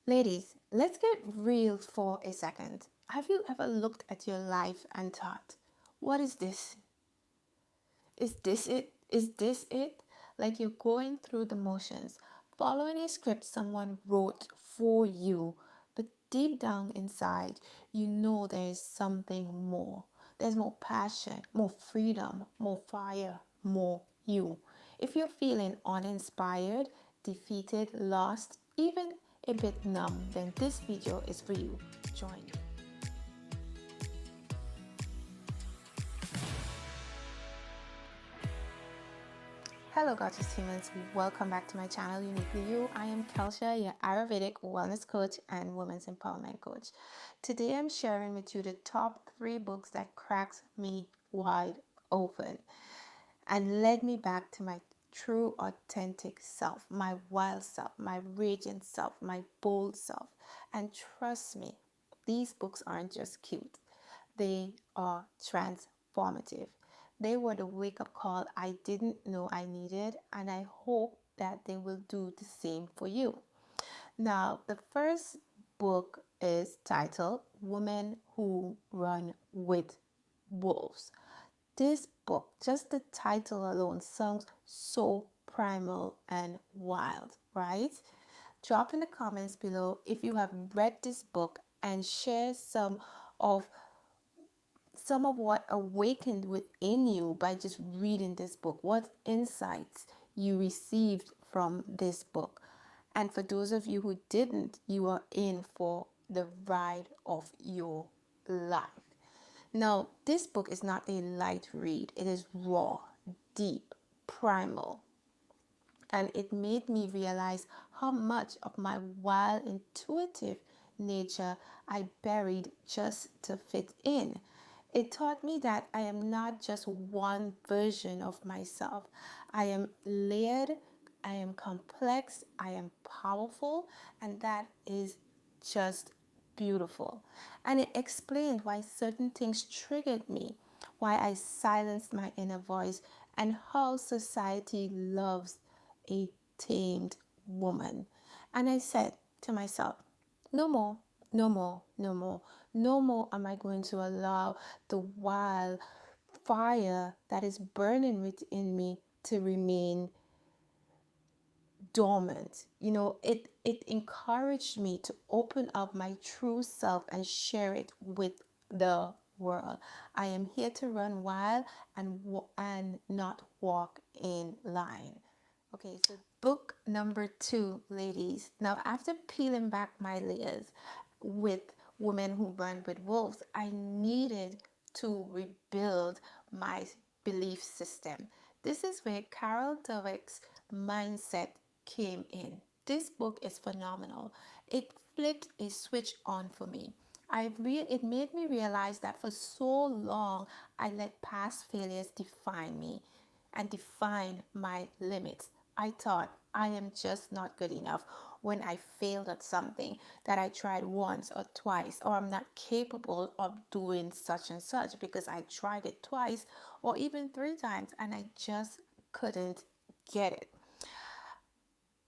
Ladies, let's get real for a second. Have you ever looked at your life and thought, what is this? Is this it? Is this it? Like you're going through the motions, following a script someone wrote for you, but deep down inside, you know there is something more. There's more passion, more freedom, more fire, more you. If you're feeling uninspired, defeated, lost, even a bit numb, then this video is for you. Join me. Hello gorgeous humans, welcome back to my channel Uniquely You. I am Kelsha, your Ayurvedic wellness coach and women's empowerment coach. Today I'm sharing with you the top 3 books that cracked me wide open and led me back to my true authentic self, my wild self, my radiant self, my bold self. And trust me, these books aren't just cute, they are transformative. They were the wake-up call I didn't know I needed, and I hope that they will do the same for you. Now, the first book is titled Women Who Run with Wolves. This book, just the title alone, sounds so primal and wild, right? Drop in the comments below if you have read this book and share of some of what awakened within you by just reading this book, what insights you received from this book. And for those of you who didn't, you are in for the ride of your life. Now, this book is not a light read. It is raw, deep, primal, and it made me realize how much of my wild, intuitive nature I buried just to fit in. It taught me that I am not just one version of myself. I am layered, I am complex, I am powerful, and that is just beautiful. And it explained why certain things triggered me, why I silenced my inner voice, and how society loves a tamed woman. And I said to myself, no more, no more, no more. No more am I going to allow the wild fire that is burning within me to remain dormant. It encouraged me to open up my true self and share it with the world. I am here to run wild and not walk in line. Okay, so book number 2, ladies. Now, after peeling back my layers with Women Who Run with Wolves, I needed to rebuild my belief system. This is where Carol Dweck's mindset came in. This book is phenomenal. It flipped a switch on for me. It made me realize that for so long I let past failures define me and define my limits. I thought I am just not good enough when I failed at something that I tried once or twice, or I'm not capable of doing such and such because I tried it twice or even 3 times and I just couldn't get it.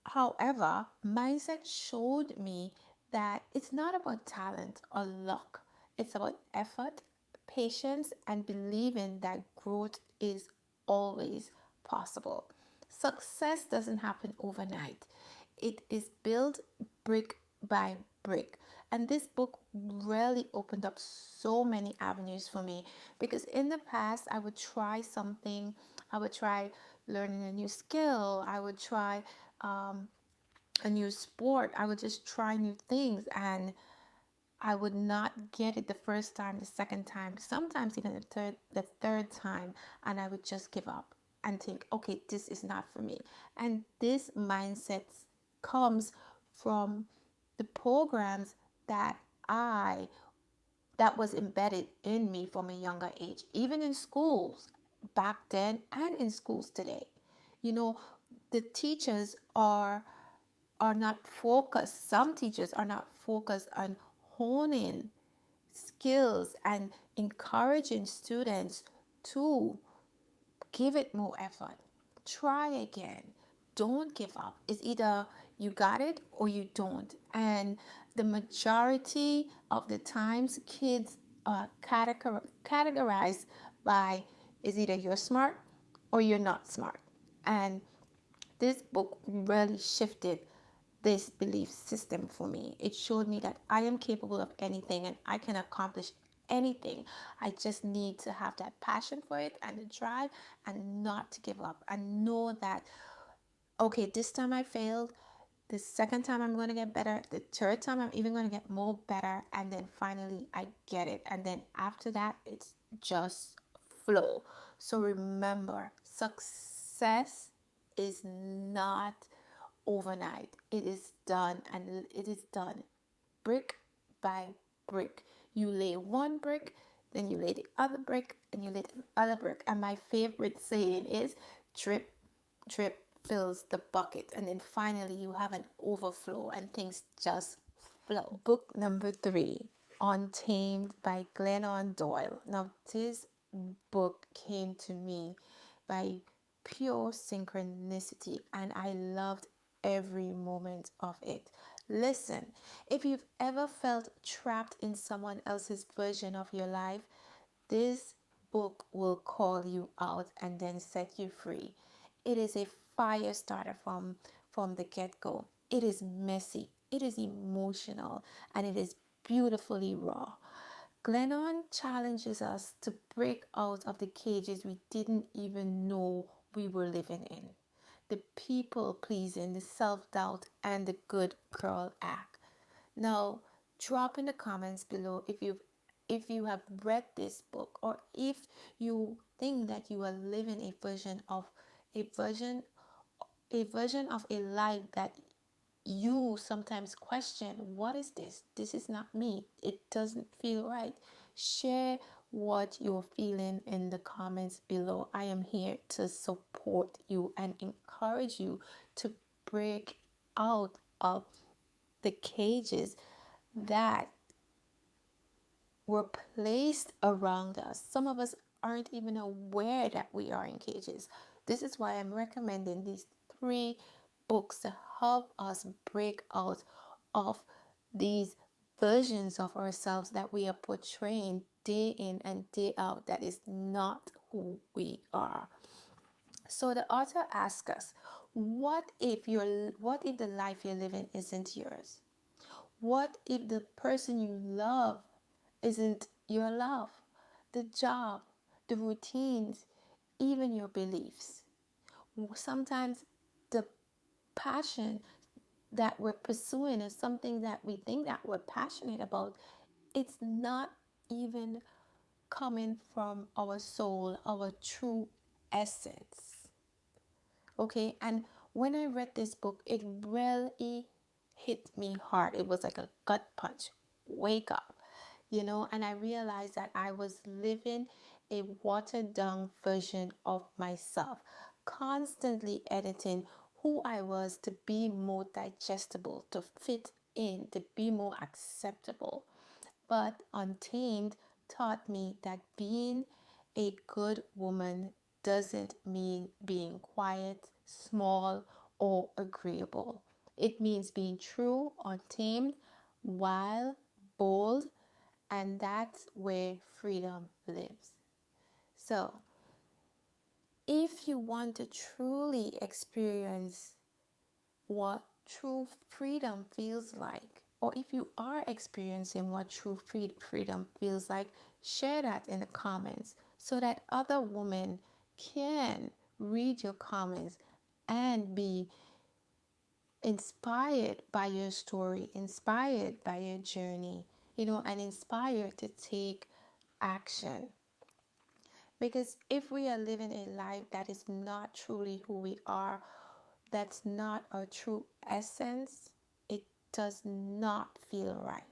However, mindset showed me that it's not about talent or luck. It's about effort, patience, and believing that growth is always possible. Success doesn't happen overnight. It is built brick by brick. And this book really opened up so many avenues for me, because in the past I would try something, I would try learning a new skill, I would try a new sport, I would just try new things, and I would not get it the first time, the second time, sometimes even the third time, and I would just give up and think, okay, this is not for me. And this mindset comes from the programs that I that was embedded in me from a younger age, even in schools back then and in schools today. You know, the teachers are not focused. Some teachers are not focused on honing skills and encouraging students to give it more effort. Try again. Don't give up. It's either You got it or you don't. And the majority of the times, kids are categorized by is either you're smart or you're not smart. And this book really shifted this belief system for me. It showed me that I am capable of anything and I can accomplish anything. I just need to have that passion for it and the drive and not to give up and know that, okay, this time I failed. The second time I'm going to get better. The third time I'm even going to get more better. And then finally I get it. And then after that, it's just flow. So remember, success is not overnight. It is done, and it is done brick by brick. You lay one brick, then you lay the other brick, and you lay the other brick. And my favorite saying is drip, drip fills the bucket. And then finally you have an overflow and things just flow. Book number 3, Untamed by Glennon Doyle. Now, this book came to me by pure synchronicity, and I loved every moment of it. Listen, if you've ever felt trapped in someone else's version of your life, this book will call you out and then set you free. It is a fire starter from the get-go. It is messy, it is emotional, and it is beautifully raw. Glennon challenges us to break out of the cages we didn't even know we were living in. The people pleasing, the self doubt, and the good girl act. Now, drop in the comments below if you have read this book, or if you think that you are living a version of a life that you sometimes question, what is this? This is not me. It doesn't feel right. Share what you're feeling in the comments below. I am here to support you and encourage you to break out of the cages that were placed around us. Some of us aren't even aware that we are in cages. This is why I'm recommending these 3 books to help us break out of these versions of ourselves that we are portraying day in and day out that is not who we are. So the author asks us, what if the life you're living isn't yours? What if the person you love isn't your love? The job, the routines, even your beliefs. Sometimes the passion that we're pursuing is something that we think that we're passionate about. It's not even coming from our soul, our true essence. Okay, and when I read this book, it really hit me hard. It was like a gut punch. Wake up, and I realized that I was living a watered down version of myself, constantly editing who I was to be more digestible, to fit in, to be more acceptable. But Untamed taught me that being a good woman doesn't mean being quiet, small, or agreeable. It means being true, untamed, wild, bold, and that's where freedom lives. So, if you want to truly experience what true freedom feels like, or if you are experiencing what true freedom feels like, share that in the comments so that other women can read your comments and be inspired by your story, inspired by your journey, and inspired to take action. Because if we are living a life that is not truly who we are, that's not our true essence, it does not feel right.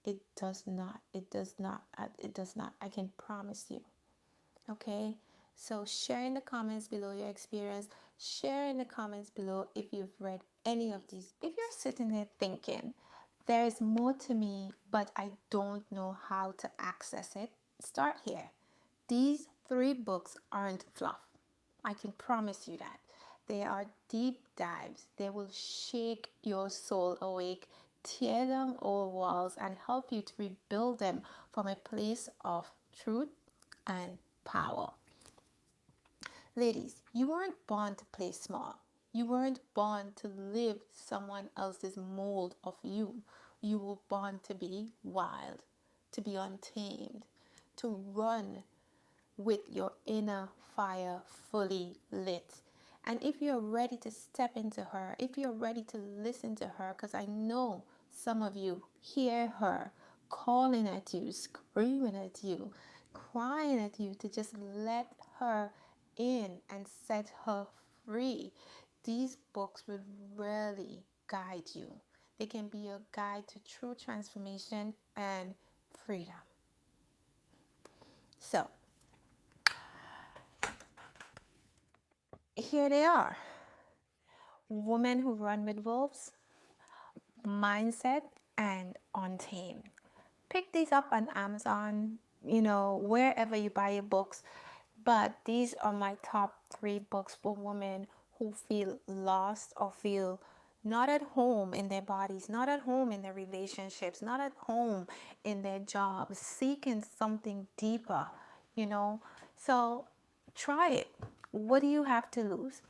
It does not. It does not. It does not. I can promise you. Okay? So share in the comments below your experience. Share in the comments below if you've read any of these. If you're sitting there thinking, there's more to me, but I don't know how to access it, start here. These 3 books aren't fluff. I can promise you that. They are deep dives. They will shake your soul awake, tear down old walls, and help you to rebuild them from a place of truth and power. Ladies, you weren't born to play small. You weren't born to live someone else's mold of you. You were born to be wild, to be untamed, to run with your inner fire fully lit. And if you're ready to step into her, if you're ready to listen to her, because I know some of you hear her calling at you, screaming at you, crying at you to just let her in and set her free, these books will really guide you. They can be a guide to true transformation and freedom. So, here they are. Women Who Run with Wolves, Mindset, and Untamed. Pick these up on Amazon, wherever you buy your books. But these are my top 3 books for women who feel lost or feel not at home in their bodies, not at home in their relationships, not at home in their jobs, seeking something deeper, So try it. What do you have to lose?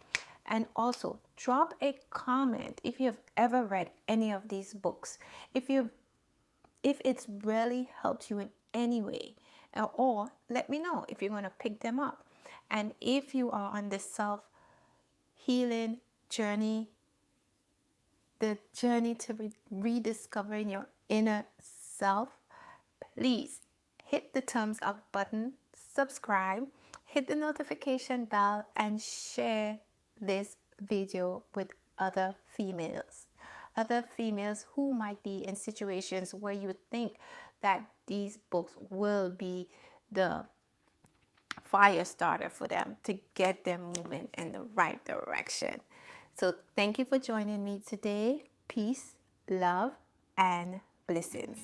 And also drop a comment if you've ever read any of these books. If it's really helped you in any way, or let me know if you're going to pick them up. And if you are on the self-healing journey, the journey to rediscovering your inner self, please hit the thumbs up button, subscribe, hit the notification bell, and share this video with other females who might be in situations where you think that these books will be the fire starter for them to get them moving in the right direction. So thank you for joining me today. Peace, love, and blessings.